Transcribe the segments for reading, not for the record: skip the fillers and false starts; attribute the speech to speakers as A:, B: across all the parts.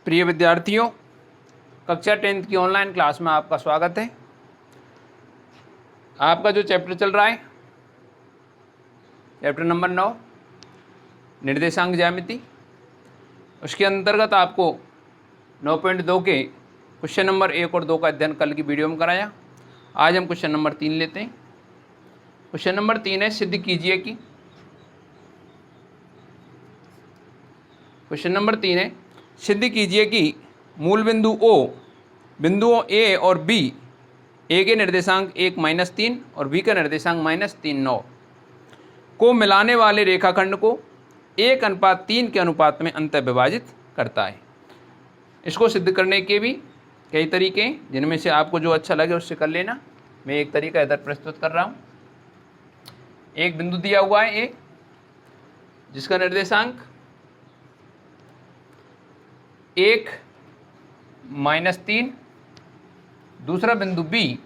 A: प्रिय विद्यार्थियों, कक्षा 10th की ऑनलाइन क्लास में आपका स्वागत है। आपका जो चैप्टर चल रहा है चैप्टर नंबर 9 निर्देशांक ज्यामिति, उसके अंतर्गत आपको 9.2 के क्वेश्चन नंबर 1 और 2 का अध्ययन कल की वीडियो में कराया। आज हम क्वेश्चन नंबर 3 लेते हैं। क्वेश्चन नंबर 3 है सिद्ध कीजिए कि। क्वेश्चन नंबर 3 है सिद्ध कीजिए कि मूल बिंदु O, बिंदुओं A और B, A के निर्देशांक 1 -3 और B का निर्देशांक -3 9 को मिलाने वाले रेखाखंड को 1:3 के अनुपात में अंतः विभाजित करता है। इसको सिद्ध करने के भी कई तरीके हैं, जिनमें से आपको जो अच्छा लगे उससे कर लेना। मैं एक तरीका इधर प्रस्तुत कर रहा हूँ। एक बिंदु दिया हुआ है A, जिसका निर्देशांक 1 -3, दूसरा बिंदु B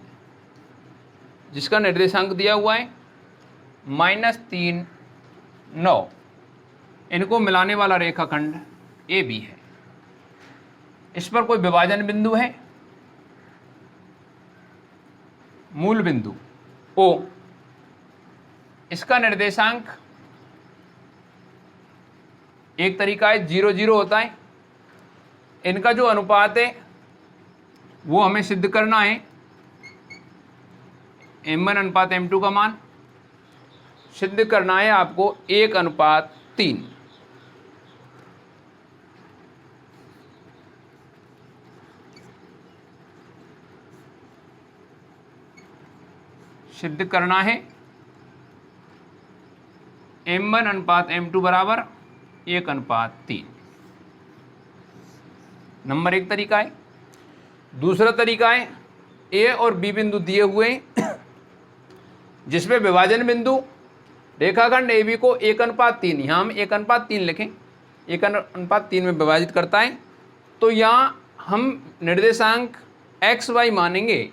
A: जिसका निर्देशांक दिया हुआ है -3 9। इनको मिलाने वाला रेखाखंड AB है। इस पर कोई विभाजन बिंदु है, मूल बिंदु O, इसका निर्देशांक एक तरीका है 0 0 होता है। इनका जो अनुपात है वो हमें सिद्ध करना है। m1:m2 का मान सिद्ध करना है आपको 1:3। सिद्ध करना है m1:m2 बराबर 1:3। नंबर एक तरीका है। दूसरा तरीका है A और B बिंदु दिए हुए जिसमें विभाजन बिंदु रेखाखंड AB को 1:3, यहाँ हम 1:3 लिखें, 1:3 में विभाजित करता है। तो यहाँ हम निर्देशांक x y मानेंगे,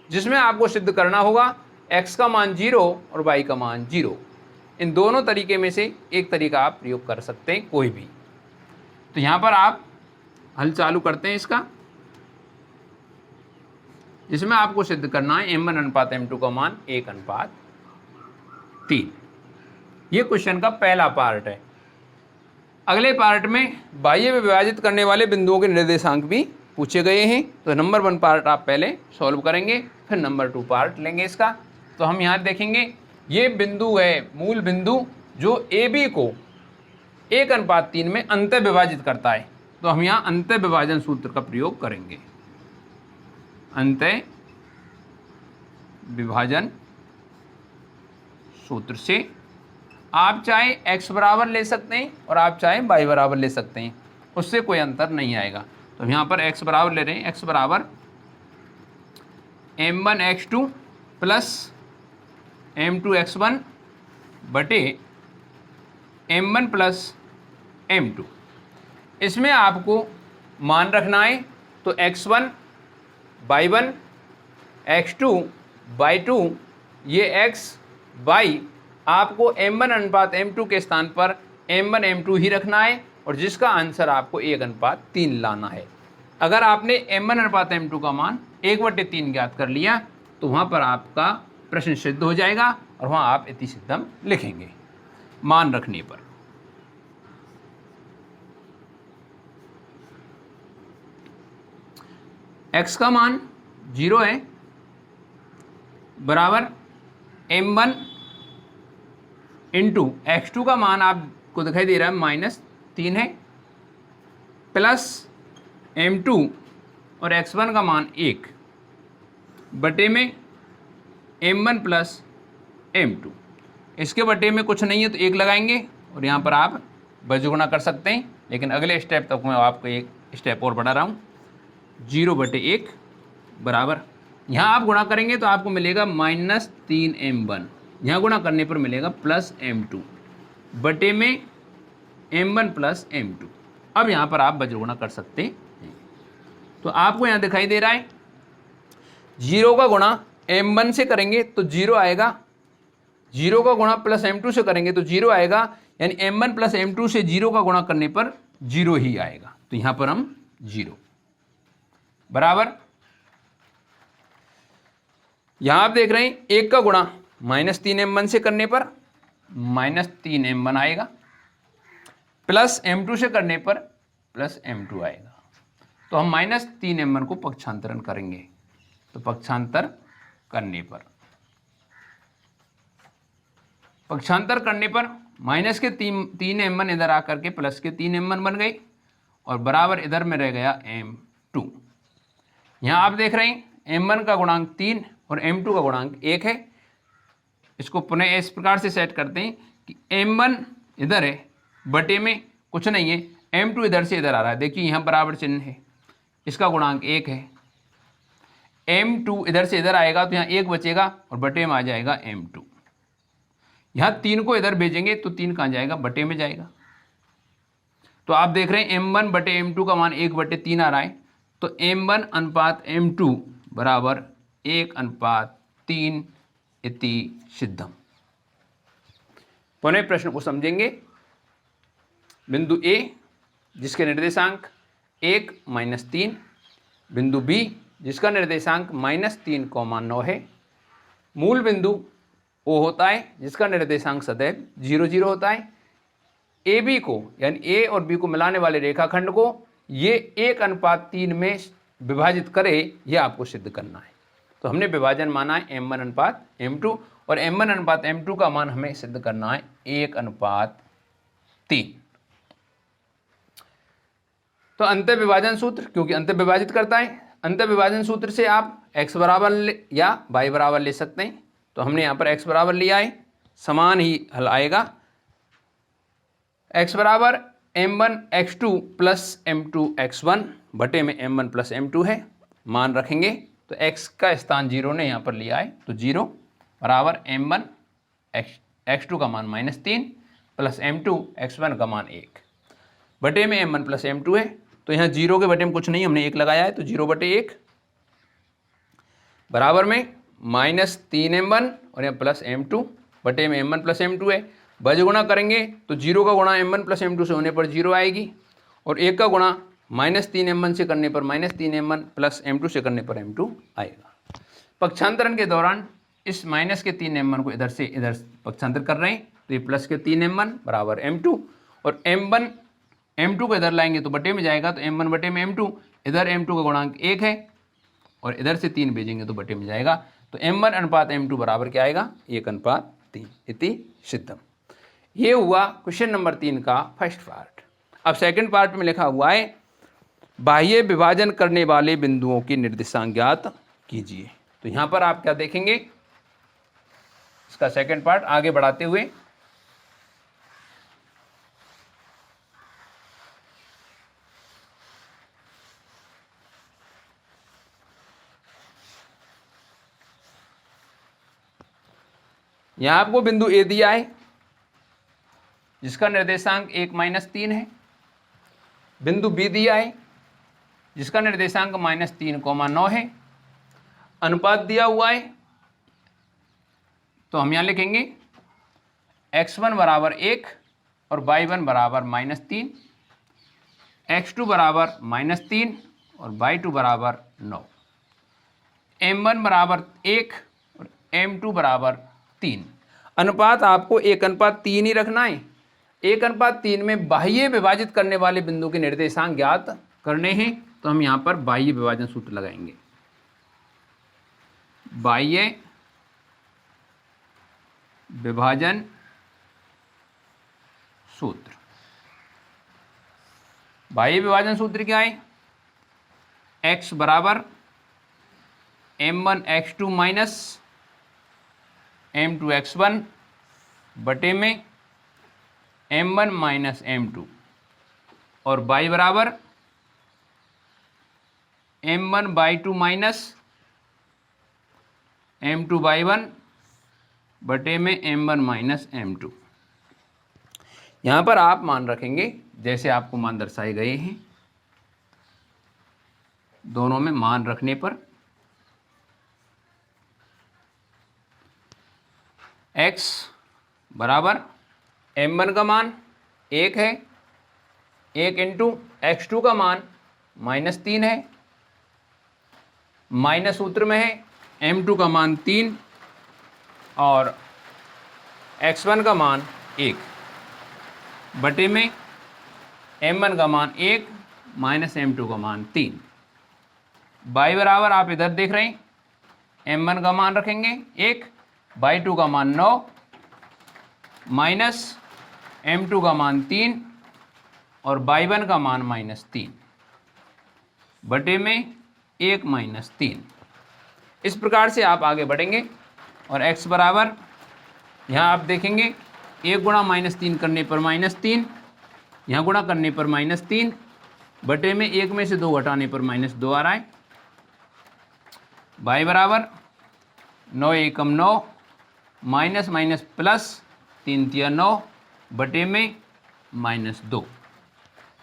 A: जिसमें आपको सिद्ध करना होगा x का मान 0 और y का मान 0। इन दोनों तरीके में से एक तरीका आप प्रयोग कर सकते हैं, कोई भी। तो यहाँ पर आप हल चालू करते हैं इसका, जिसमें आपको सिद्ध करना है m1:m2 का मान 1:3। ये क्वेश्चन का पहला पार्ट है। अगले पार्ट में बाह्य में विभाजित करने वाले बिंदुओं के निर्देशांक भी पूछे गए हैं। तो नंबर 1 पार्ट आप पहले सॉल्व करेंगे, फिर नंबर 2 पार्ट लेंगे इसका। तो हम यहाँ देखेंगे ये बिंदु है मूल बिंदु जो AB को 1:3 में अंतः विभाजित करता है। तो हम यहाँ अंतः विभाजन सूत्र का प्रयोग करेंगे। अंतः विभाजन सूत्र से आप चाहे x बराबर ले सकते हैं और आप चाहे y बराबर ले सकते हैं, उससे कोई अंतर नहीं आएगा। तो हम यहाँ पर x बराबर ले रहे हैं। x बराबर m1x2 प्लस m2x1 बटे m1 प्लस m2। इसमें आपको मान रखना है। तो x1 y1, x2 y2, ये x y आपको m1:m2 के स्थान पर m1:m2 ही रखना है, और जिसका आंसर आपको 1:3 लाना है। अगर आपने m1:m2 का मान 1/3 ज्ञात कर लिया तो वहाँ पर आपका प्रश्न सिद्ध हो जाएगा, और वहाँ आप इति सिद्धम लिखेंगे मान रखने पर। x का मान 0 है, बराबर m1 इंटू x2 का मान आपको दिखाई दे रहा है -3 है, प्लस m2 और x1 का मान 1 बटे में m1 प्लस m2। इसके बटे में कुछ नहीं है तो 1 लगाएंगे, और यहाँ पर आप बजगुणा कर सकते हैं। लेकिन अगले स्टेप तक मैं आपको एक स्टेप और बढ़ा रहा हूँ। 0/1 बराबर, यहाँ आप गुणा करेंगे तो आपको मिलेगा -3m1, यहाँ गुणा करने पर मिलेगा +m2 बटे में m1 प्लस m2। अब यहाँ पर आप बजगुणा कर सकते हैं। तो आपको यहाँ दिखाई दे रहा है 0 का गुणा m1 से करेंगे तो 0 आएगा, 0 का गुणा प्लस m2 से करेंगे तो 0 आएगा, यानी m1 प्लस m2 से 0 का गुणा करने पर 0 ही आएगा। तो यहाँ पर हम 0 बराबर। यहां आप देख रहे हैं 1 का गुणा -3m1 से करने पर -3m1 आएगा, प्लस m2 से करने पर प्लस m2 आएगा। तो हम -3m1 को पक्षांतरण करेंगे, तो पक्षांतर करने पर माइनस के 3m1 इधर आकर के प्लस के 3m1 बन गई और बराबर इधर में रह गया m2। यहां आप देख रहे हैं m1 का गुणांक 3 और m2 का गुणांक 1 है। इसको पुनः इस प्रकार से सेट करते हैं कि m1 इधर है, बटे में कुछ नहीं है, m2 इधर से इधर आ रहा है, देखिए यहाँ बराबर चिन्ह है, इसका गुणांक 1 है। m2 इधर से इधर आएगा तो यहाँ 1 बचेगा और बटे में आ जाएगा m2। यहाँ 3 को इधर भेजेंगे तो 3 कहाँ जाएगा, बटे में जाएगा। तो आप देख रहे हैं m1 बटे m2 का मान 1/3 आ रहा है, तो m1 अनुपात m2 बराबर 1/3 इति सिद्धम। पुनः प्रश्न को समझेंगे। बिंदु A जिसके निर्देशांक 1 - 3, बिंदु B जिसका निर्देशांक -3, 9 है, मूल बिंदु O होता है जिसका निर्देशांक सदैव 0, 0 होता है। AB को यानी A और B को मिलाने वाले रेखाखंड को ये 1/3 में विभाजित करे, ये आपको सिद्ध करना है। तो हमने विभाजन माना है m1/m2 और m1/m2 का मान हमें सिद्ध करना है 1/3। तो अंत विभाजन सूत्र, क्योंकि अंत विभाजित करता है, अंत विभाजन सूत्र से आप x बराबर या y बराबर ले सकते हैं। तो हमने यहाँ पर x बराबर लिया है, समान ही हल आएगा। x बराबर m1x2 प्लस m2x1 बटे में m1 प्लस m2 है, मान रखेंगे तो x का स्थान 0 ने यहाँ पर लिया है, तो 0 बराबर m1 x2 का मान -3 प्लस m2 x1 का मान 1 बटे में m1 प्लस m2 है। तो यहाँ 0 के बटे में कुछ नहीं, हमने 1 लगाया है, तो 0/1 बराबर में -3m1 और यहाँ प्लस m2 बटे में m1 प्लस m2 है। बजगुणा करेंगे तो 0 का गुणा m1 प्लस m2 से होने पर 0 आएगी और 1 का गुणा -3m1 से करने पर -3m1 प्लस m2 से करने पर m2 आएगा। पक्षांतरण के दौरान इस माइनस के 3m1 को इधर से इधर पक्षांतर कर रहे हैं, तो ये प्लस के 3m1 बराबर m2 और m2 को इधर लाएंगे तो बटे में जाएगा, तो m1 बटे में m2, इधर m2 का गुणांक 1 है और इधर से 3 भेजेंगे तो बटे में जाएगा। तो m1 अनुपात m2 बराबर क्या आएगा, 1/3 इति सिद्धम। ये हुआ क्वेश्चन नंबर 3 का फर्स्ट पार्ट। अब सेकंड पार्ट में लिखा हुआ है बाह्य विभाजन करने वाले बिंदुओं के निर्देशांक ज्ञात कीजिए। तो यहाँ पर आप क्या देखेंगे, इसका सेकंड पार्ट आगे बढ़ाते हुए यहाँ आपको बिंदु A दिया है जिसका निर्देशांक 1 - 3 है, बिंदु B दिया है जिसका निर्देशांक -3, 9 है, अनुपात दिया हुआ है। तो हम यहाँ लिखेंगे x1 बराबर 1 और y1 बराबर -3, x2 बराबर -3 और y2 बराबर 9, m1 बराबर 1 और m2 बराबर 3। अनुपात आपको 1/3 ही रखना है। 1/3 में बाह्य विभाजित करने वाले बिंदु के निर्देशांक ज्ञात करने हैं, तो हम यहाँ पर बाह्य विभाजन सूत्र लगाएंगे। बाह्य विभाजन सूत्र, बाह्य विभाजन सूत्र क्या है, x बराबर m1x2 माइनस m2x1 बटे में m1 माइनस m2 और y बराबर m1/2 माइनस m2/1 बटे में m1 माइनस m2। यहाँ पर आप मान रखेंगे जैसे आपको मान दर्शाए गए हैं, दोनों में मान रखने पर x बराबर m1 का मान 1 है, 1 इंटू x2 का मान -3 है, माइनस सूत्र में है m2 का मान 3 और x1 का मान 1 बटे में m1 का मान 1 माइनस m2 का मान 3। y बराबर आप इधर देख रहे हैं, m1 का मान रखेंगे 1, y2 का मान 9 माइनस m2 का मान 3 और y1 का मान -3 बटे में 1 - 3। इस प्रकार से आप आगे बढ़ेंगे और x बराबर यहाँ आप देखेंगे 1 गुणा -3 करने पर -3, यहाँ गुणा करने पर -3 बटे में 1 में से 2 घटाने पर -2 आ रहा है। y बराबर 9 एकम 9 माइनस माइनस प्लस 3 तिया 9 बटे में -2।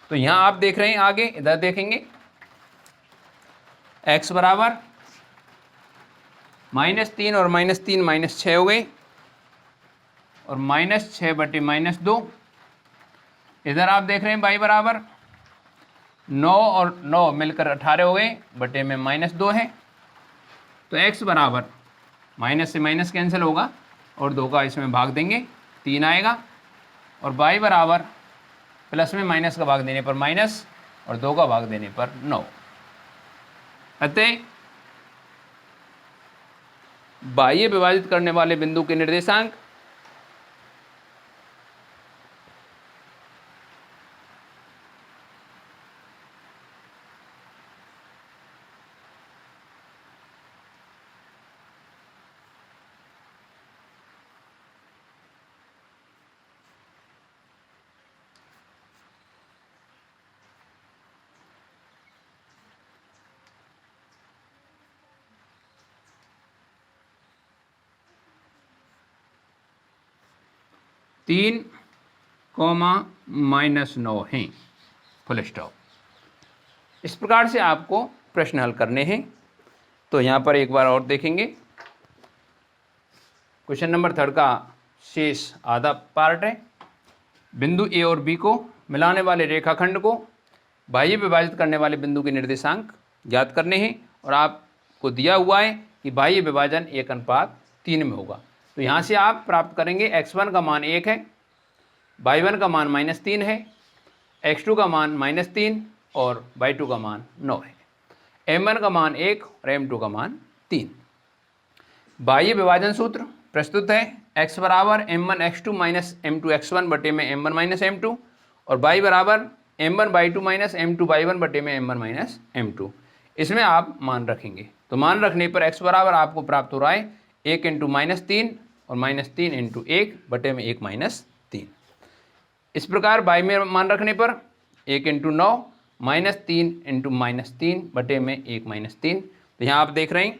A: तो यहाँ आप देख रहे हैं, आगे इधर देखेंगे x बराबर -3 और -3 -6 हो गए और -6 बटे -2। इधर आप देख रहे हैं y बराबर 9 और 9 मिलकर 18 हो गए बटे में -2 है। तो x बराबर माइनस से माइनस कैंसिल होगा और 2 का इसमें भाग देंगे 3 आएगा और y बराबर प्लस में माइनस का भाग देने पर माइनस और 2 का भाग देने पर 9। अतः बाह्य विभाजित करने वाले बिंदु के निर्देशांक तीन -9 हैं, फुल स्टॉप। इस प्रकार से आपको प्रश्न हल करने हैं। तो यहाँ पर एक बार और देखेंगे, क्वेश्चन नंबर 3 का शेष आधा पार्ट है। बिंदु ए और बी को मिलाने वाले रेखाखंड को बाह्य विभाजित करने वाले बिंदु के निर्देशांक ज्ञात करने हैं और आपको दिया हुआ है कि बाह्य विभाजन 1:3 में होगा। तो यहाँ से आप प्राप्त करेंगे x1 का मान 1 है, y1 का मान -3 है, x2 का मान -3 और y2 का मान 9 है, m1 का मान 1 और m2 का मान 3। बाह्य विभाजन सूत्र प्रस्तुत है, x बराबर m1 x2 minus m2 x1 बटे में m1 माइनस m2 और y बराबर m1 y2 minus m2 y1 बटे में m1 माइनस m2। इसमें आप मान रखेंगे तो मान रखने पर x बराबर आपको प्राप्त हो रहा है 1 × -3 और -3 × 1 बटे में 1 - 3। इस प्रकार y में मान रखने पर 1 × 9 -3 × -3 बटे में 1 - 3। तो यहाँ आप देख रहे हैं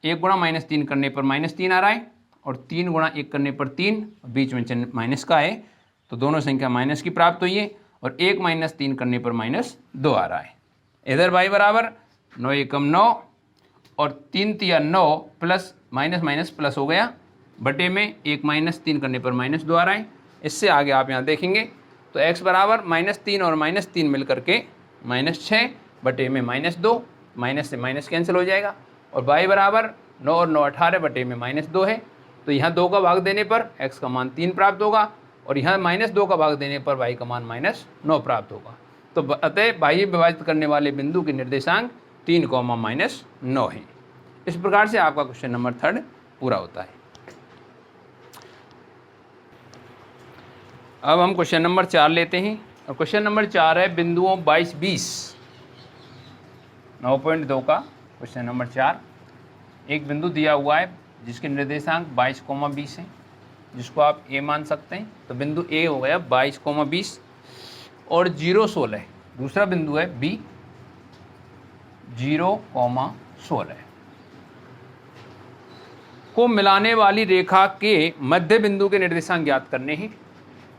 A: 1 गुणा -3 करने पर -3 आ रहा है और 3 गुणा 1 करने पर 3, बीच में चिन्ह माइनस का है तो दोनों संख्या माइनस की प्राप्त हुई है और 1 - 3 करने पर -2 आ रहा है। इधर y बराबर 9 एकम 9 और 3 तिया 9 प्लस माइनस माइनस प्लस हो गया बटे में 1 - 3 करने पर -2 आ रहा है। इससे आगे आप यहाँ देखेंगे तो x बराबर -3 और -3 मिल करके -6 बटे में -2, माइनस से माइनस कैंसिल हो जाएगा और y बराबर 9 और 9 18 बटे में -2 है। तो यहाँ 2 का भाग देने पर x का मान 3 प्राप्त होगा और यहाँ -2 का भाग देने पर y का मान -9 प्राप्त होगा। तो अतः बाह्य विभाजित करने वाले बिंदु के निर्देशांक 3, -9 है। इस प्रकार से आपका क्वेश्चन नंबर 3 पूरा होता है। अब हम क्वेश्चन नंबर 4 लेते हैं और क्वेश्चन नंबर 4 है बिंदुओं 22, 20, 9.2 का क्वेश्चन नंबर 4। एक बिंदु दिया हुआ है जिसके निर्देशांक 22, 20 हैं, जिसको आप ए मान सकते हैं। तो बिंदु ए हो गया 22, 20 और 0, 16। दूसरा बिंदु है बी 0, 16 को मिलाने वाली रेखा के मध्य बिंदु के निर्देशांक ज्ञात करने हैं।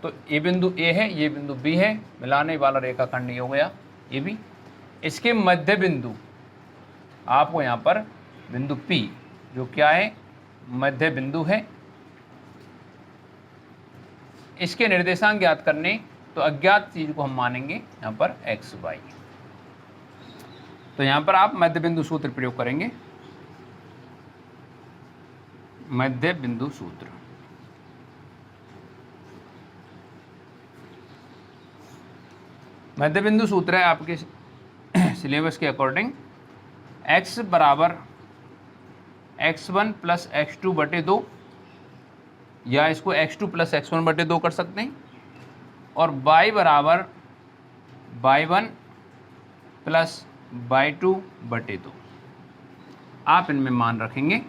A: तो ये बिंदु ए है, ये बिंदु बी है, मिलाने वाला रेखाखंड ये हो गया ए बी। इसके मध्य बिंदु आपको यहाँ पर बिंदु पी जो क्या है मध्य बिंदु है, इसके निर्देशांक ज्ञात करने। तो अज्ञात चीज को हम मानेंगे यहाँ पर x y। तो यहाँ पर आप मध्य बिंदु सूत्र प्रयोग करेंगे, मध्य बिंदु सूत्र। मध्य बिंदु सूत्र है आपके सिलेबस के अकॉर्डिंग x बराबर x1 प्लस x2 बटे 2, या इसको x2 प्लस x1 बटे 2 कर सकते हैं, और y बराबर y1 प्लस y2 बटे 2। आप इनमें मान रखेंगे,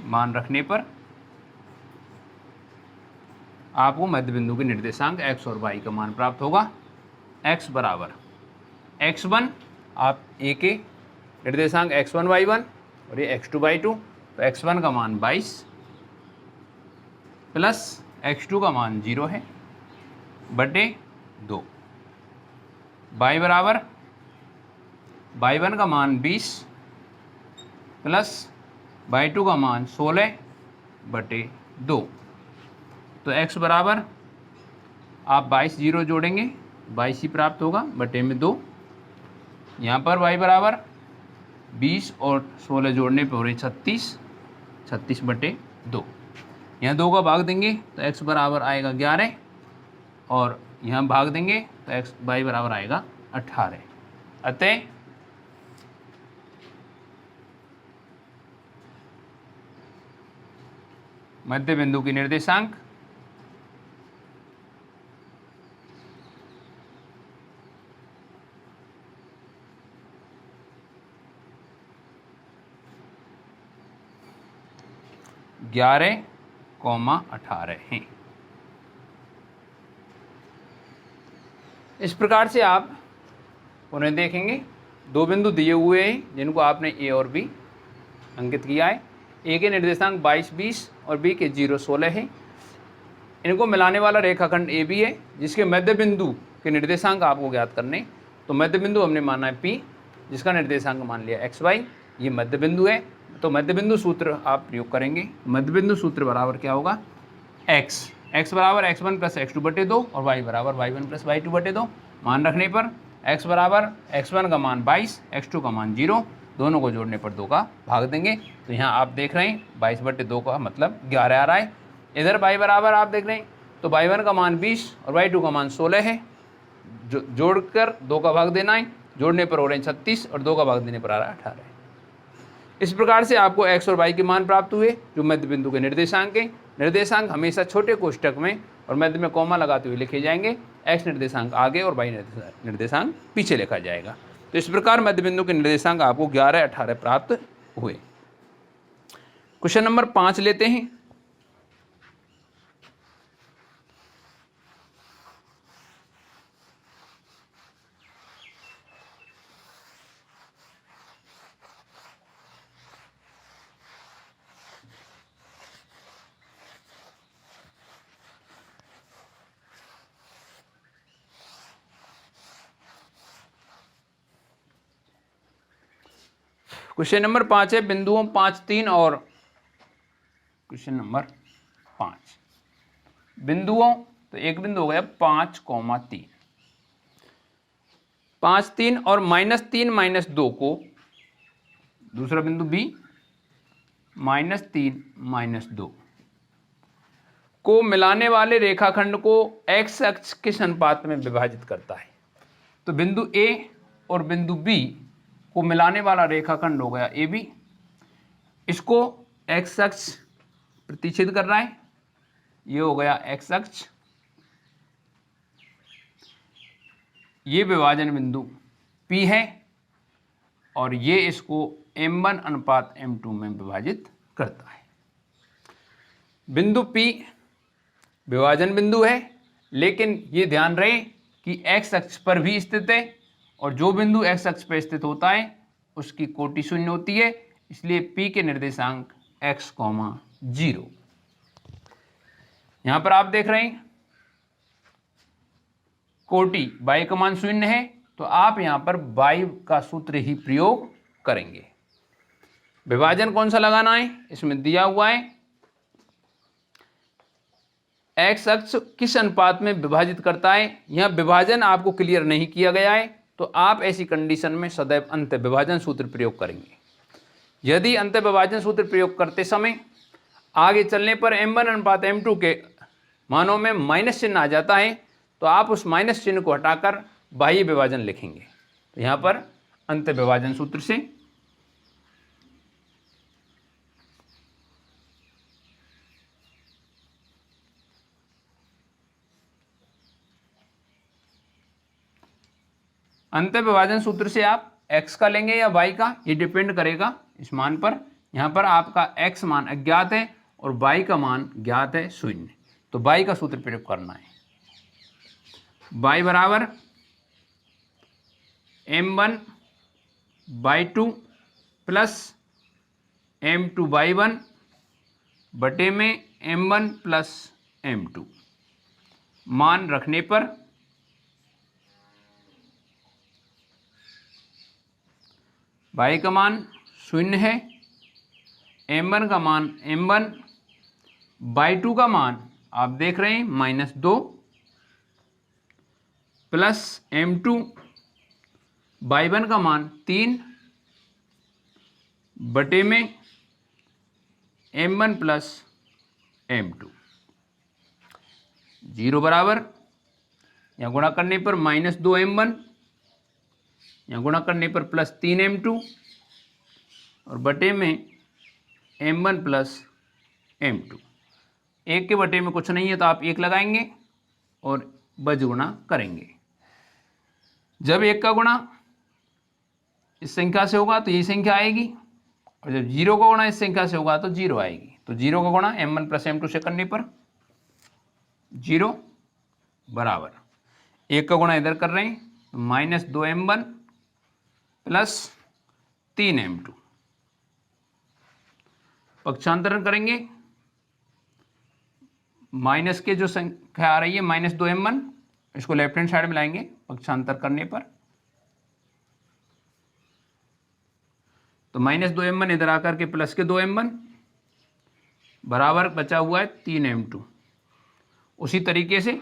A: मान रखने पर आपको मध्य बिंदु के निर्देशांक x और y का मान प्राप्त होगा। x बराबर x1, आप a के निर्देशांक x1 y1 और ये x2 y2, तो x1 का मान 22 प्लस x2 का मान 0 है बटे 2। y बराबर y1 का मान 20 प्लस y2 का मान 16 बटे 2। तो x बराबर आप 22 जीरो जोड़ेंगे, 22 ही प्राप्त होगा बटे में 2। यहाँ पर y बराबर 20 और 16 जोड़ने पर हो रही 36 बटे 2। यहाँ 2 का भाग देंगे तो x बराबर आएगा 11, और यहाँ भाग देंगे तो x y बराबर आएगा 18। अतः मध्य बिंदु की निर्देशांक ग्यारह 18 हैं। इस प्रकार से आप उन्हें देखेंगे, 2 बिंदु दिए हुए हैं जिनको आपने ए और बी अंकित किया है। ए के निर्देशांक 22 20 और बी के 0 16 है। इनको मिलाने वाला रेखाखंड ए बी है, जिसके मध्य बिंदु के निर्देशांक आपको ज्ञात करने। तो मध्य बिंदु हमने माना है पी, जिसका निर्देशांक मान लिया एक्स वाई, ये मध्य बिंदु है। तो मध्य बिंदु सूत्र आप प्रयोग करेंगे। मध्य बिंदु सूत्र बराबर क्या होगा, x बराबर x1 प्लस x2 बटे 2 और y बराबर y1 प्लस y2 बटे 2। मान रखने पर x बराबर x1 का मान 22, x2 का मान 0, दोनों को जोड़ने पर 2 का भाग देंगे। तो यहाँ आप देख रहे हैं 22 बटे 2 का मतलब 11 आ रहा है। इधर y बराबर आप देख रहे हैं तो y1 का मान 20 और y2 का मान 16 है। जोड़कर 2 का भाग देना है, जोड़ने पर हो रहे हैं 36 और 2 का भाग देने पर आ रहा है 18। इस प्रकार से आपको x और y के मान प्राप्त हुए जो मध्य बिंदु के निर्देशांक हैं। निर्देशांक हमेशा छोटे कोष्टक में और मध्य में कॉमा लगाते हुए लिखे जाएंगे। x निर्देशांक आगे और y निर्देशांक पीछे लिखा जाएगा। तो इस प्रकार मध्य बिंदु के निर्देशांक आपको 11 18 प्राप्त हुए। क्वेश्चन नंबर 5 लेते हैं। क्वेश्चन नंबर 5 है बिंदुओं 5 3 और क्वेश्चन नंबर 5 बिंदुओं, तो एक बिंदु हो गया 5 3, 5 3 और -3 -2 को, दूसरा बिंदु B -3 -2 को मिलाने वाले रेखाखंड को x अक्ष किस अनुपात में विभाजित करता है। तो बिंदु A और बिंदु B को मिलाने वाला रेखाखंड हो गया ए बी। इसको x अक्ष प्रतिच्छेद कर रहा है, ये हो गया x अक्ष। ये विभाजन बिंदु P है और ये इसको m1 अनुपात m2 में विभाजित करता है। बिंदु P विभाजन बिंदु है, लेकिन ये ध्यान रहे कि x अक्ष पर भी स्थित है और जो बिंदु x अक्ष पर स्थित होता है उसकी कोटि शून्य होती है, इसलिए P के निर्देशांक x, 0। यहां पर आप देख रहे हैं कोटि y का मान शून्य है, तो आप यहां पर y का सूत्र ही प्रयोग करेंगे। विभाजन कौन सा लगाना है, इसमें दिया हुआ है x अक्ष किस अनुपात में विभाजित करता है। यहां विभाजन आपको क्लियर नहीं किया गया है, तो आप ऐसी कंडीशन में सदैव अंत विभाजन सूत्र प्रयोग करेंगे। यदि अंत विभाजन सूत्र प्रयोग करते समय आगे चलने पर m1 अनुपात m2 के मानों में माइनस चिन्ह आ जाता है तो आप उस माइनस चिन्ह को हटाकर बाह्य विभाजन लिखेंगे। तो यहाँ पर अंत विभाजन सूत्र से अंत विभाजन सूत्र से आप x का लेंगे या y का, ये डिपेंड करेगा इस मान पर। यहाँ पर आपका x मान अज्ञात है और y का मान ज्ञात है 0, तो y का सूत्र प्रयोग करना है। y बराबर m1/2 प्लस m2/1 बटे में m1 प्लस m2। मान रखने पर y का मान 0 है, m1 का मान m1/2 का मान आप देख रहे हैं -2 प्लस m2/1 का मान 3 बटे में m1 प्लस m2। 0 बराबर यहाँ गुणा करने पर -2m1, यहाँ गुणा करने पर प्लस 3m2 और बटे में m1 प्लस m2। एक के बटे में कुछ नहीं है तो आप 1 लगाएंगे और बज गुणा करेंगे। जब 1 का गुणा इस संख्या से होगा तो ये संख्या आएगी और जब 0 का गुणा इस संख्या से होगा तो 0 आएगी। तो 0 का गुणा m1 प्लस m2 से करने पर 0 बराबर 1 का गुणा इधर कर रहे हैं तो -2m1 प्लस 3m2। पक्षांतरण करेंगे, माइनस के जो संख्या आ रही है -2m1 इसको लेफ्ट हैंड साइड में लाएंगे पक्षांतर करने पर, तो -2m1 इधर आकर के प्लस के 2m1 बराबर बचा हुआ है 3m2। उसी तरीके से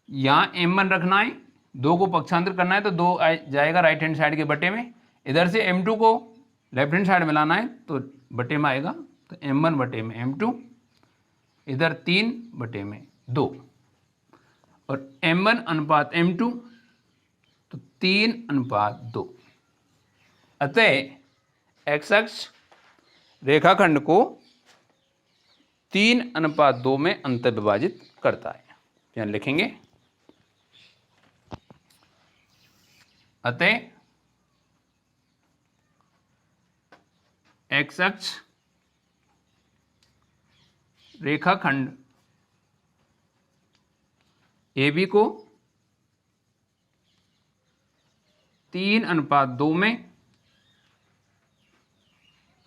A: यहाँ m1 रखना है, 2 को पक्षांतर करना है तो 2 जाएगा राइट हैंड साइड के बटे में, इधर से m2 को लेफ्ट हैंड साइड में लाना है तो बटे में आएगा तो m1 बटे में m2, इधर 3 बटे में 2 और m1 अनुपात m2 तो 3:2। अतः x अक्ष रेखाखंड को 3:2 में अंत विभाजित करता है। यहाँ लिखेंगे अतः x अक्ष रेखाखंड AB को 3:2 में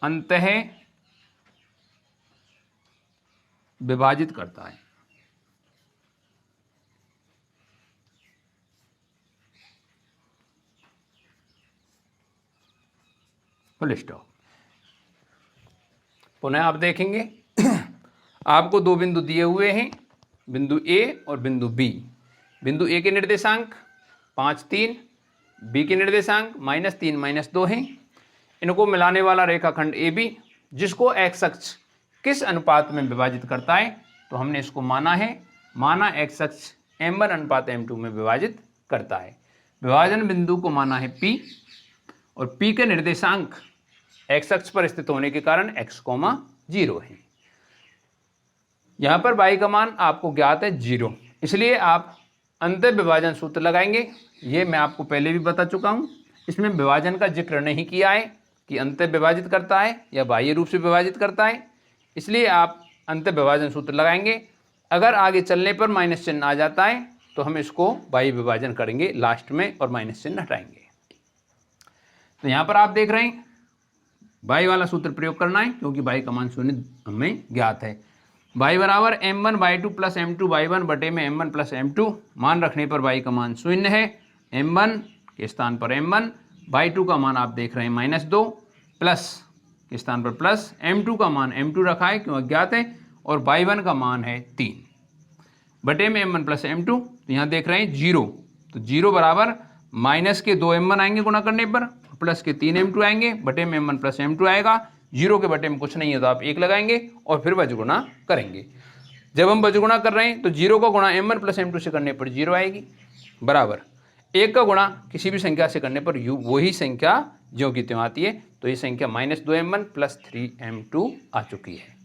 A: अंतः विभाजित करता है। Full stop. पुनः आप देखेंगे आपको 2 बिंदु दिए हुए हैं, बिंदु A और बिंदु B। बिंदु A के निर्देशांक 5, 3, B के निर्देशांक -3, -2 हैं। इनको मिलाने वाला रेखाखंड AB जिसको x अक्ष किस अनुपात में विभाजित करता है तो हमने इसको माना x अक्ष m1 अनुपात m2 में विभाजित करता है। विभाजन बिंदु को माना है P और P के निर्देशांक x अक्ष पर स्थित होने के कारण x, 0 है। यहाँ पर y का मान आपको ज्ञात है 0, इसलिए आप अंत विभाजन सूत्र लगाएंगे। ये मैं आपको पहले भी बता चुका हूँ, इसमें विभाजन का जिक्र नहीं किया है कि अंत विभाजित करता है या बाह्य रूप से विभाजित करता है, इसलिए आप अंत विभाजन सूत्र लगाएंगे। अगर आगे चलने पर माइनस चिन्ह आ जाता है तो हम इसको बाह्य विभाजन करेंगे लास्ट में और माइनस चिन्ह हटाएंगे। तो यहाँ पर आप देख रहे हैं y वाला सूत्र प्रयोग करना है क्योंकि y का मान 0 हमें ज्ञात है। y बराबर m1/2 प्लस m2/1 बटे में m1 प्लस m2। मान रखने पर y का मान 0 है, m1 के स्थान पर m1/2 का मान आप देख रहे हैं -2 प्लस के स्थान पर प्लस m2 का मान m2 रखा है क्यों अज्ञात है और y1 का मान है 3 बटे में m1 प्लस m2। तो यहाँ देख रहे हैं 0, तो 0 बराबर माइनस के 2m1 आएंगे गुणा करने पर, प्लस के 3m2 आएंगे, बटे में m1 प्लस m2 आएगा, 0 के बटे में कुछ नहीं है तो आप 1 लगाएंगे और फिर बजगुणा करेंगे। जब हम बजगुणा कर रहे हैं तो 0 का गुणा m1 प्लस m2 से करने पर 0 आएगी, बराबर 1 का गुणा किसी भी संख्या से करने पर वही संख्या ज्यों की त्यों आती है। तो ये संख्या -2m1 प्लस 3m2 आ चुकी है।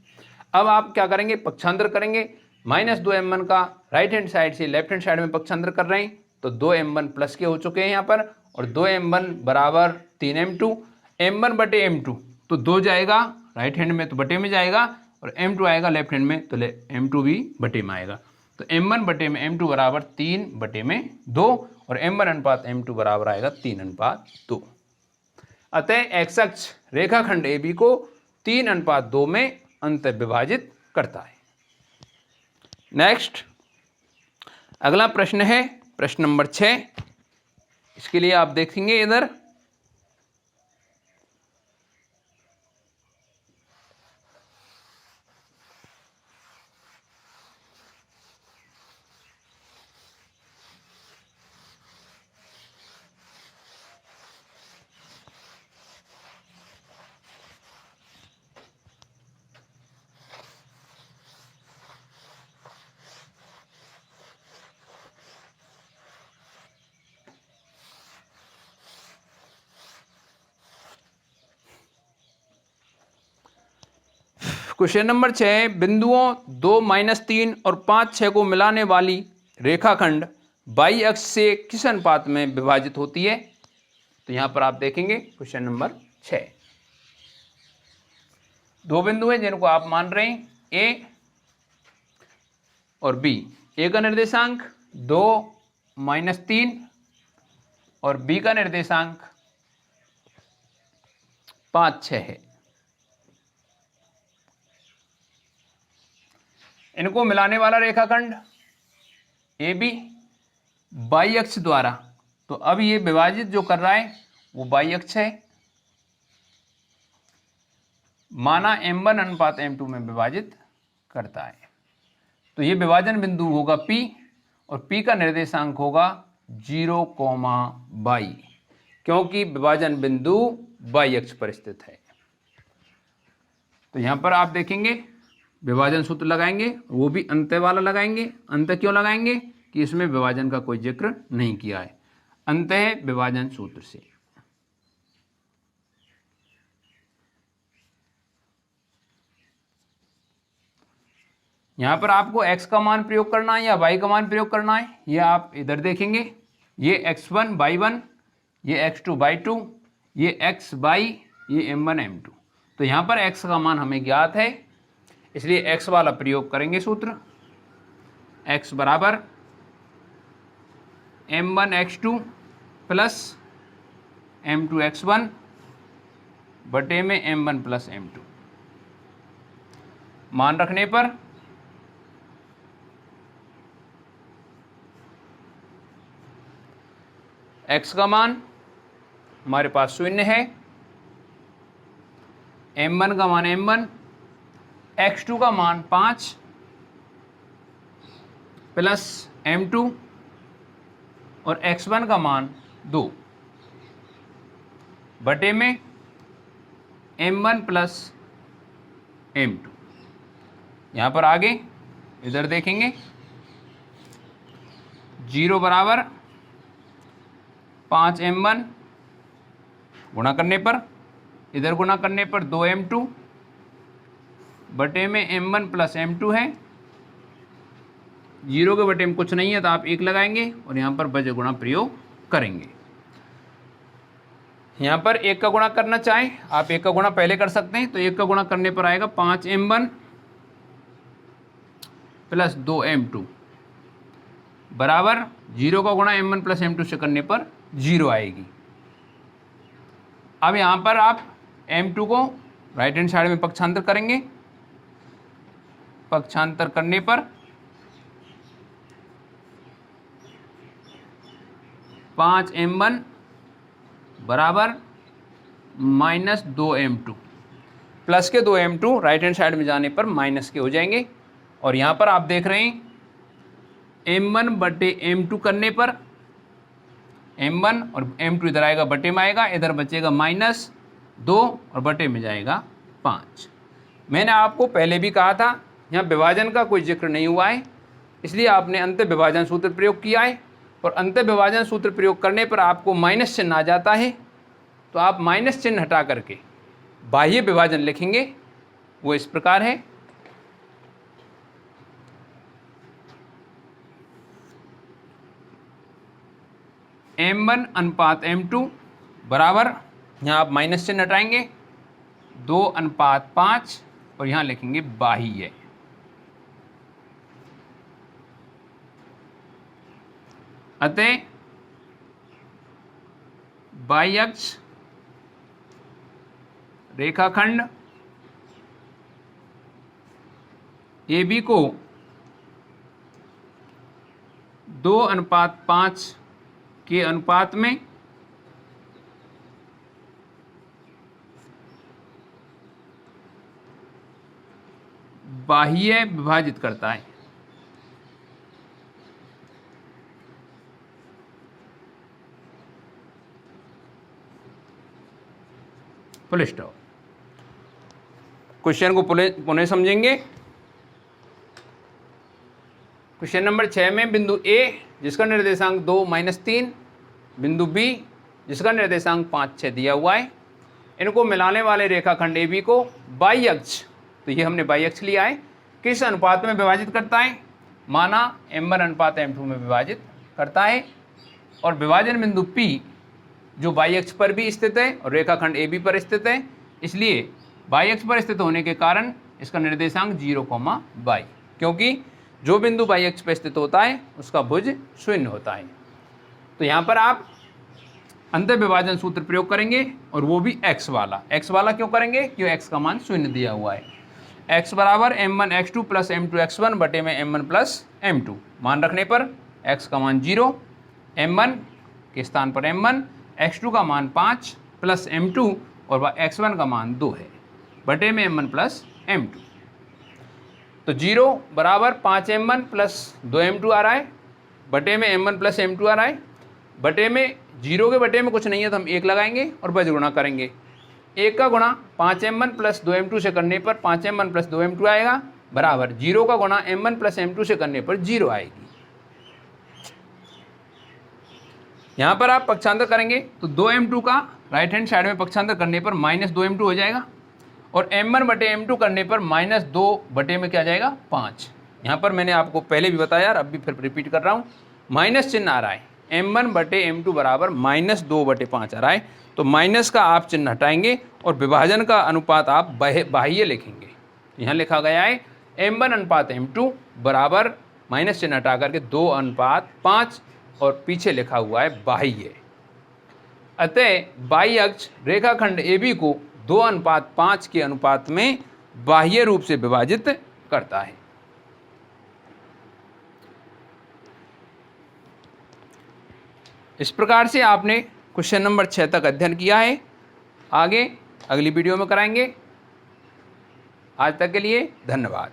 A: अब आप क्या करेंगे, पक्षांतर करेंगे। -2m1 का राइट हैंड साइड से लेफ्ट हैंड साइड में पक्षांतर कर रहे हैं तो 2m1 प्लस के हो चुके हैं यहाँ पर, और 2m1 बराबर 3m2, m1 बटे m2 तो 2 जाएगा राइट हैंड में तो बटे में जाएगा, और m2 आएगा लेफ्ट हैंड में तो m2 भी बटे में आएगा। तो m1 बटे में m2 बराबर 3 बटे में 2, और m1 अनुपात m2 बराबर आएगा 3:2। अतः x अक्ष रेखाखंड AB को 3:2 में अंत विभाजित करता है। नेक्स्ट अगला प्रश्न है प्रश्न नंबर 6। इसके लिए आप देखेंगे इधर क्वेश्चन नंबर 6, बिंदुओं 2, -3 और 5, 6 को मिलाने वाली रेखाखंड y अक्ष से किस अनुपात में विभाजित होती है। तो यहां पर आप देखेंगे क्वेश्चन नंबर 6, दो बिंदु हैं जिनको आप मान रहे हैं A और B। A का निर्देशांक 2, -3 और B का निर्देशांक 5, 6 है। इनको मिलाने वाला रेखाखंड AB y अक्ष द्वारा, तो अब ये विभाजित जो कर रहा है वो y अक्ष है, माना m1 अनुपात m2 में विभाजित करता है। तो ये विभाजन बिंदु होगा P और P का निर्देशांक होगा 0, y, क्योंकि विभाजन बिंदु y अक्ष पर स्थित है। तो यहां पर आप देखेंगे विभाजन सूत्र लगाएंगे, वो भी अंत वाला लगाएंगे। अंत क्यों लगाएंगे कि इसमें विभाजन का कोई जिक्र नहीं किया है, अंत है विभाजन सूत्र से। यहां पर आपको x का मान प्रयोग करना है या y का मान प्रयोग करना है, ये आप इधर देखेंगे। ये x1 y1, ये x2 y2, ये x y, ये m1 m2। तो यहां पर x का मान हमें ज्ञात है, इसलिए x वाला प्रयोग करेंगे सूत्र। x बराबर m1 x2 plus m2 x1 बटे में m1 प्लस m2। मान रखने पर x का मान हमारे पास 0 है, m1 का मान m1, x2 का मान 5 प्लस m2 और x1 का मान 2 बटे में m1 प्लस m2। यहाँ पर आगे इधर देखेंगे 0 बराबर 5m1 गुणा करने पर, इधर गुणा करने पर 2m2 बटे में m1 प्लस m2 है। 0 के बटे में कुछ नहीं है तो आप 1 लगाएंगे और यहाँ पर बज गुणा प्रयोग करेंगे। यहाँ पर 1 का गुणा करना चाहें आप 1 का गुणा पहले कर सकते हैं, तो 1 का गुणा करने पर आएगा 5m1 प्लस 2m2 बराबर 0 का गुणा m1 प्लस m2 से करने पर 0 आएगी। अब यहाँ पर आप m2 को राइट हैंड साइड में पक्षांतर करेंगे। पक्षांतर करने पर 5m1 बराबर -2m2, प्लस के 2m2 राइट हैंड साइड में जाने पर माइनस के हो जाएंगे। और यहाँ पर आप देख रहे हैं m1 बटे m2 करने पर m1 और m2 इधर आएगा बटे में आएगा, इधर बचेगा -2 और बटे में जाएगा 5। मैंने आपको पहले भी कहा था यहाँ विभाजन का कोई जिक्र नहीं हुआ है, इसलिए आपने अंत विभाजन सूत्र प्रयोग किया है, और अंत विभाजन सूत्र प्रयोग करने पर आपको माइनस चिन्ह आ जाता है, तो आप माइनस चिन्ह हटा करके बाह्य विभाजन लिखेंगे। वो इस प्रकार है, m1 अनुपात m2 बराबर, यहाँ आप माइनस चिन्ह हटाएंगे 2:5 और यहाँ लिखेंगे बाह्य। अतः बाह्य अक्ष रेखाखंड AB को 2:5 के अनुपात में बाह्य विभाजित करता है। Full stop. क्वेश्चन को पुनः समझेंगे। क्वेश्चन नंबर 6 में बिंदु A जिसका निर्देशांक 2 - 3, बिंदु B जिसका निर्देशांक 5 6 दिया हुआ है, इनको मिलाने वाले रेखाखंड AB को बाह्य अक्ष, तो ये हमने बाह्य अक्ष लिया है, किस अनुपात में विभाजित करता है? माना m1 अनुपात m2 में विभाजित करता है, और विभाजन बिंदु P जो बाह्य अक्ष पर भी स्थित है और रेखाखंड AB पर स्थित है, इसलिए बाह्य अक्ष पर स्थित होने के कारण इसका निर्देशांक 0, क्योंकि जो बिंदु बाह्य अक्ष पर स्थित होता है उसका भुज शून्य होता है। तो यहाँ पर आप अंत विभाजन सूत्र प्रयोग करेंगे, और वो भी x वाला क्यों करेंगे? क्यों x का मान शून्य दिया हुआ है। x बराबर m1 x2 plus m2 x1 बटे में m1 प्लस m2, मान रखने पर x का मान 0, m1 के स्थान पर m1, x2 का मान 5 प्लस m2 और x1 का मान 2 है, बटे में m1 प्लस m2। तो 0 बराबर 5m1 प्लस 2m2 आ रहा है, बटे में m1 प्लस m2 आ रहा है, बटे में 0 के बटे में कुछ नहीं है तो हम 1 लगाएंगे और बज गुणा करेंगे। 1 का गुणा 5m1 प्लस 2m2 से करने पर 5m1 प्लस 2m2 आएगा, बराबर 0 का गुणा m1 प्लस m2 से करने पर 0 आएगी। यहाँ पर आप पक्षांतर करेंगे तो 2m2 का राइट हैंड साइड में पक्षांतर करने पर -2m2 हो जाएगा, और m1 बटे m2 करने पर -2 बटे में क्या जाएगा 5। यहाँ पर मैंने आपको पहले भी बताया, अब भी फिर रिपीट कर रहा हूँ, माइनस चिन्ह आ रहा है, m1 बटे m2 बराबर -2 बटे 5 आ रहा है, तो माइनस का आप चिन्ह हटाएंगे और विभाजन का अनुपात आप बाह्य लिखेंगे। यहाँ लिखा गया है m1 अनुपात m2 बराबर माइनस चिन्ह हटा करके 2:5 और पीछे लिखा हुआ है बाह्य। अतः बाह्य अक्ष रेखाखंड AB को 2:5 के अनुपात में बाह्य रूप से विभाजित करता है। इस प्रकार से आपने क्वेश्चन नंबर 6 तक अध्ययन किया है। आगे अगली वीडियो में कराएंगे। आज तक के लिए धन्यवाद।